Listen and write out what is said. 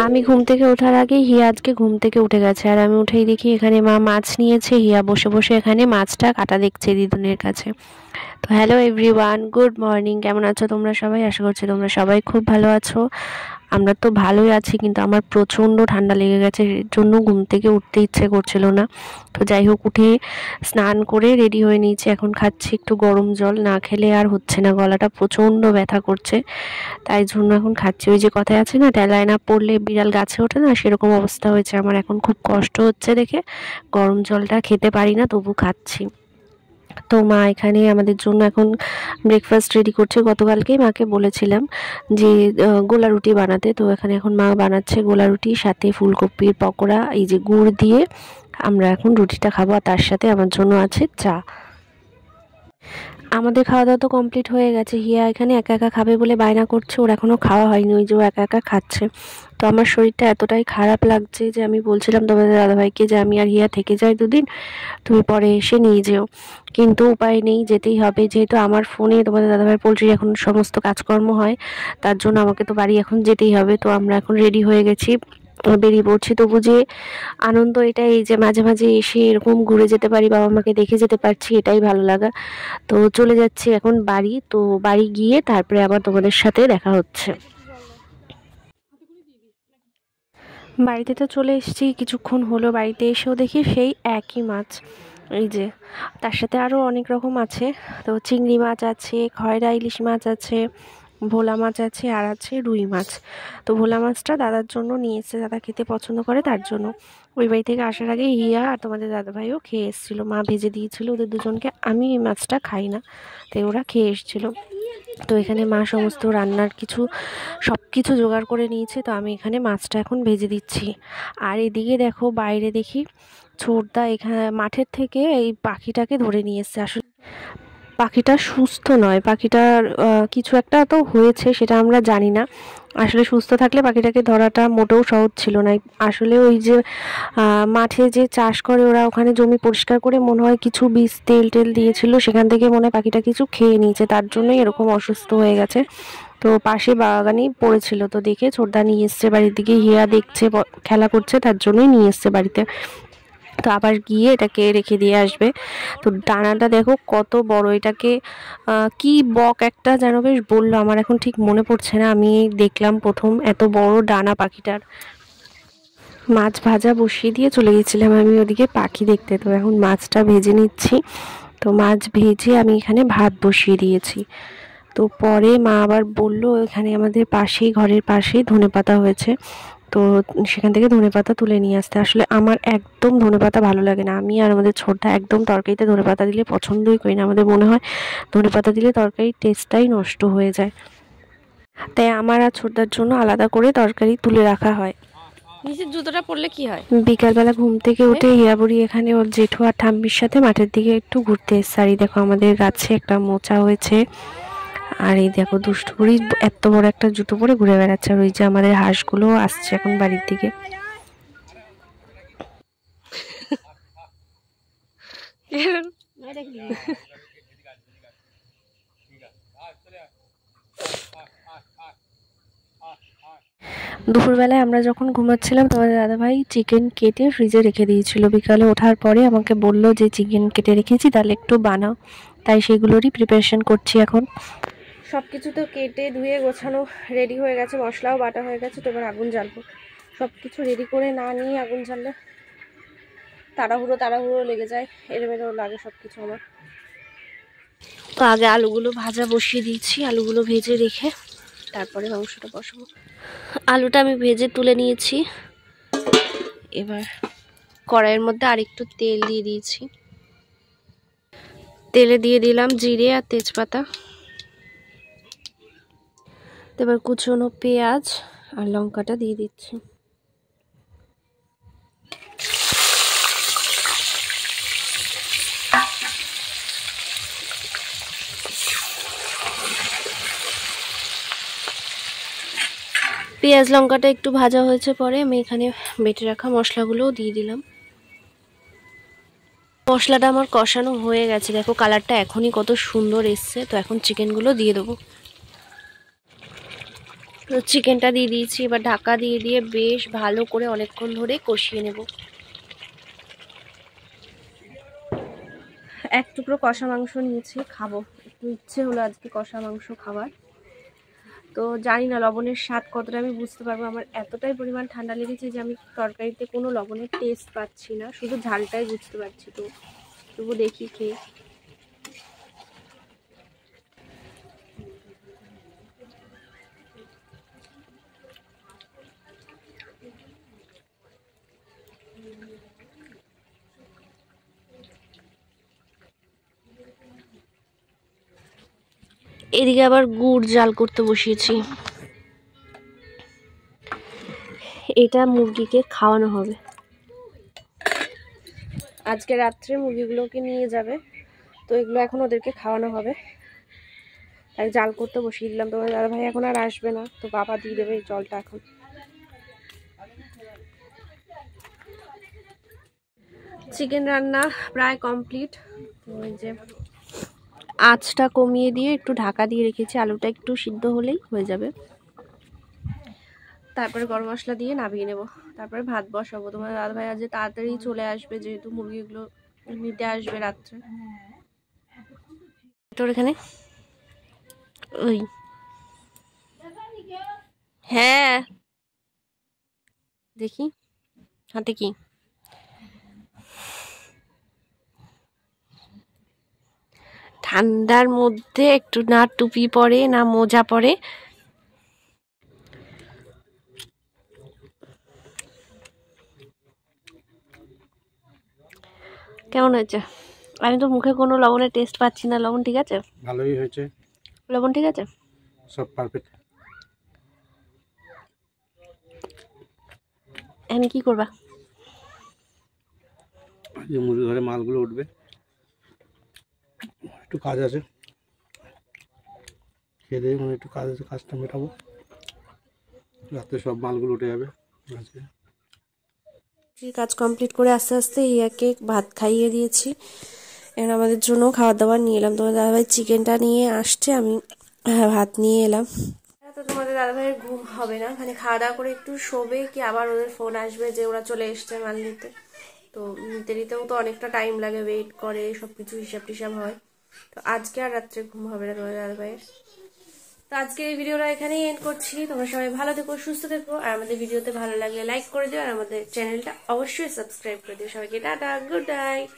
আমি ঘুম থেকে ওঠার আগে হিয়া আজকে ঘুম থেকে উঠে গেছে, আর আমি উঠেই দেখি এখানে মা মাছ নিয়েছে। হিয়া বসে বসে এখানে মাছটা কাটা দেখছে দিদুনের কাছে। তো হ্যালো এভরিওয়ান, গুড মর্নিং। কেমন আছো তোমরা সবাই? আশা করছি তোমরা সবাই খুব ভালো আছো। আমরা তো ভালোই আছি, কিন্তু আমার প্রচণ্ড ঠান্ডা লেগে গেছে, এর জন্য ঘুম থেকে উঠতে ইচ্ছে করছিল না। তো যাই হোক, উঠে স্নান করে রেডি হয়ে নিয়েছি। এখন খাচ্ছি একটু গরম জল, না খেলে আর হচ্ছে না, গলাটা প্রচণ্ড ব্যথা করছে, তাই জন্য এখন খাচ্ছি। ওই যে কথায় আছে না, ডেলায় না পড়লে বিড়াল গাছে ওঠে না, সেরকম অবস্থা হয়েছে আমার। এখন খুব কষ্ট হচ্ছে দেখে গরম জলটা খেতে পারি না, তবু খাচ্ছি। তো মা এখানে আমাদের জন্য এখন ব্রেকফাস্ট রেডি করছে। গতকালকেই মাকে বলেছিলাম যে গোলা রুটি বানাতে, তো এখানে এখন মা বানাচ্ছে গোলা রুটি, সাথে ফুলকপির পকোড়া, এই যে গুড় দিয়ে আমরা এখন রুটিটা খাবো, আর তার সাথে আমার জন্য আছে চা। আমাদের খাওয়া দাওয়া তো কমপ্লিট হয়ে গেছে। হিয়া এখানে একা একা খাবে বলে বায়না করছে, ওর এখনও খাওয়া হয়নি, ওই যে ও একা একা খাচ্ছে। তো আমার শরীরটা এতটাই খারাপ লাগছে যে আমি বলছিলাম তোমাদের দাদাভাইকে যে আমি আর হিয়া থেকে যাই দুদিন, তুমি পরে এসে নিয়ে যেও। কিন্তু উপায় নেই, যেতেই হবে, যেহেতু আমার ফোনে তোমাদের দাদাভাই পোলট্রি এখন সমস্ত কাজকর্ম হয়, তার জন্য আমাকে তো বাড়ি এখন যেতেই হবে। তো আমরা এখন রেডি হয়ে গেছি, বেরিয়ে পড়ছি। তবু যে আনন্দ এটা, এই যে মাঝে মাঝে এসে এরকম ঘুরে যেতে পারি, বাবা মাকে দেখে যেতে পারছি, এটাই ভালো লাগা। তো চলে যাচ্ছি এখন বাড়ি। তো বাড়ি গিয়ে তারপরে আবার তোমাদের সাথে দেখা হচ্ছে। বাড়িতে তো চলে এসেছি, কিছুক্ষণ হলো। বাড়িতে এসেও দেখি সেই একই মাছ, এই যে, তার সাথে আরও অনেক রকম আছে। তো চিংড়ি মাছ আছে, খয়রা ইলিশ মাছ আছে, ভোলা মাছ আছে, আর আছে রুই মাছ। তো ভোলা মাছটা দাদার জন্য নিয়ে এসেছে, দাদা খেতে পছন্দ করে, তার জন্য। ওই বাড়ি থেকে আসার আগে হিয়া আর তোমাদের দাদাভাইও খেয়ে এসেছিলো, মা ভেজে দিয়েছিল ওদের দুজনকে। আমি এই মাছটা খাই না, তাই ওরা খেয়ে এসেছিলো। তো এখানে মা সমস্ত রান্নার সব কিছু জোগাড় করে নিয়েছে। তো আমি এখানে মাছটা এখন ভেজে দিচ্ছি। আর এদিকে দেখো, বাইরে দেখি ছোটদা এখানে মাঠের থেকে এই পাখিটাকে ধরে নিয়ে এসছে। আসলে পাখিটা সুস্থ নয়, পাখিটার কিছু একটা তো হয়েছে, সেটা আমরা জানি না। আসলে সুস্থ থাকলে পাখিটাকে ধরাটা মোটেও সহজ ছিল না। আসলে ওই যে মাঠে যে চাষ করে ওরা, ওখানে জমি পরিষ্কার করে মনে হয় কিছু বীজ তেল টেল দিয়েছিল, সেখান থেকে মনে হয় পাখিটা কিছু খেয়ে নিয়েছে, তার জন্যই এরকম অসুস্থ হয়ে গেছে। তো পাশে বাগানেই পড়েছিল, তো দেখে ছোটদা নিয়ে এসছে বাড়ির দিকে। হিয়া দেখছে খেলা করছে, তার জন্যই নিয়ে এসছে বাড়িতে। তো আবার গিয়ে এটাকে রেখে দিয়ে আসবে। তো ডানাটা দেখো কত বড়, এটাকে কি বক একটা যেন বেশ বললো, আমার এখন ঠিক মনে পড়ছে না। আমি দেখলাম প্রথম এত বড় ডানা পাখিটার। মাছ ভাজা বসিয়ে দিয়ে চলে গেছিলাম আমি ওদিকে পাখি দেখতে। তো এখন মাছটা ভেজে নিচ্ছি। তো মাছ ভেজে আমি এখানে ভাত বসিয়ে দিয়েছি। তো পরে মা আবার বললো, এখানে আমাদের পাশেই, ঘরের পাশেই ধনেপাতা হয়েছে, তো সেখান থেকে ধনেপাতা তুলে নিয়ে আসতে। আসলে আমার একদম ধনেপাতা ভালো লাগে না, আমি আর আমাদের ছোটদা একদম তরকারিতে ধনেপাতা দিলে পছন্দই করি না। আমাদের মনে হয় ধনেপাতা দিলে তরকারির টেস্টটাই নষ্ট হয়ে যায়, তাই আমার আর ছোটদার জন্য আলাদা করে তরকারি তুলে রাখা হয়। নিচের জুতোটা পরলে কি হয়? বিকালবেলা ঘুম থেকে উঠে হিয়াবুড়ি এখানে ওর জেঠু আর ঠাম্মির সাথে মাঠের দিকে একটু ঘুরতে এসছে। আর এই দেখো আমাদের গাছে একটা মোচা হয়েছে, আর এই দেখো দুষ্টু বুড়ি এত বড় একটা জুতো পরে ঘুরে বেড়াচ্ছে। আর ওই যে আমাদের হাঁসগুলো আসছে এখন বাড়ির দিকে। দুপুরবেলায় আমরা যখন ঘুমাচ্ছিলাম, তোমাদের দাদাভাই চিকেন কেটে ফ্রিজে রেখে দিয়েছিল। বিকালে ওঠার পরে আমাকে বললো যে চিকেন কেটে রেখেছি, তাহলে একটু বানাও। তাই সেগুলোরই প্রিপারেশন করছি এখন। সব কিছু তো কেটে ধুয়ে গোছানো রেডি হয়ে গেছে, মশলাও বাটা হয়ে গেছে। তো এবার আগুন জ্বালবো। সব কিছু রেডি করে না নিয়ে আগুন জ্বাললে তাড়াহুড়ো লেগে যায়, এলোমেলো লাগে সব কিছু আমার। তো আগে আলুগুলো ভাজা বসিয়ে দিয়েছি, আলুগুলো ভেজে রেখে তারপরে মাংসটা বসাবো। আলুটা আমি ভেজে তুলে নিয়েছি। এবার কড়াইয়ের মধ্যে আরেকটু তেল দিয়ে দিয়েছি। তেলে দিয়ে দিলাম জিরে আর তেজপাতা। এবার কুচনো পেঁয়াজ আর লঙ্কাটা দিয়ে দিচ্ছি। পেঁয়াজ লঙ্কাটা একটু ভাজা হয়েছে পরে আমি এখানে বেটে রাখা মশলাগুলোও দিয়ে দিলাম। মশলাটা আমার কষানো হয়ে গেছে, দেখো কালারটা এখনই কত সুন্দর এসছে। তো এখন চিকেনগুলো দিয়ে দেবো। তো চিকেনটা দিয়ে দিয়েছি, এবার ঢাকা দিয়ে দিয়ে বেশ ভালো করে অনেকক্ষণ ধরে কষিয়ে নেব। এক টুকরো কষা মাংস নিয়েছি, খাবো, একটু ইচ্ছে হলো আজকে কষা মাংস খাবার। তো জানি না লবণের স্বাদ কতটা আমি বুঝতে পারবো। আমার এতটাই পরিমাণ ঠান্ডা লেগেছে যে আমি তরকারিতে কোনো লবণের টেস্ট পাচ্ছি না, শুধু ঝালটাই বুঝতে পারছি। তো তবু দেখি খেয়ে। এদিকে আবার গুড় জাল করতে বসিয়েছি, এটা মুরগিকে খাওয়ানো হবে। আজকে রাত্রে মুরগিগুলোকে নিয়ে যাবে, তো এগুলো এখন ওদেরকে খাওয়ানো হবে, তাই জাল করতে বসিয়ে দিলাম। তো দাদা ভাই এখন আর আসবে না, তো বাবা দিয়ে দেবে এই জলটা এখন। চিকেন রান্না প্রায় কমপ্লিট। তো ওই যে আঁচটা কমিয়ে দিয়ে একটু ঢাকা দিয়ে রেখেছি, আলুটা একটু সিদ্ধ হলেই হয়ে যাবে। তারপরে গরম মশলা দিয়ে নামিয়ে নেব, তারপরে ভাত বসাবো। তোমার দাদা ভাই আজ তাড়াতাড়ি চলে আসবে, যেহেতু মুরগিগুলো নিতে আসবে রাত্রে। তোর এখানে ওই হ্যাঁ দেখি হাতে কি, ঠান্ডার মধ্যে একটু না টুপি পরে না মোজা পরে। কেমন হয়েছে? আমি তো মুখে কোনো লবণের টেস্ট পাচ্ছি না। লবণ ঠিক আছে? ভালোই হয়েছে, লবণ ঠিক আছে, সব পারফেক্ট। এখন কি করবা? যে মুরগি ঘরে মালগুলো উঠবে, একটু কাজ আছে, খেয়ে দিয়ে মানে একটু কাজ আছে, কাজটা মেটাবো, রাতে সব মালগুলো উঠে যাবে আজকে। কাজ কমপ্লিট করে আস্তে আস্তে ইয়াকে ভাত খাইয়ে দিয়েছি। এখন আমাদের জন্য খাবার দাবার নিয়ে এলাম। তোমাদের দাদাভাই চিকেনটা নিয়ে আসছে, আমি ভাত নিয়ে এলাম। তো তোমাদের দাদাভাইয়ের ঘুম হবে না, মানে খাওয়া দাওয়া করে একটু শোবে কি আবার ওদের ফোন আসবে যে ওরা চলে এসছে মাল নিতে। তো নিতে নিতেও তো অনেকটা টাইম লাগে, ওয়েট করে, সব কিছু হিসাব টিসাব হয়। তো আজকে আর রাত্রে ঘুম হবে না তোমাদের দাদাভাইয়ের। তো আজকে এই ভিডিওটা এখানেই এন্ড করছি। তোমরা সবাই ভালো থেকো, সুস্থ থেকো, আর আমাদের ভিডিওতে ভালো লাগলে লাইক করে দিও, আর আমাদের চ্যানেলটা অবশ্যই সাবস্ক্রাইব করে দিও। সবাইকে টাটা, গুড নাইট।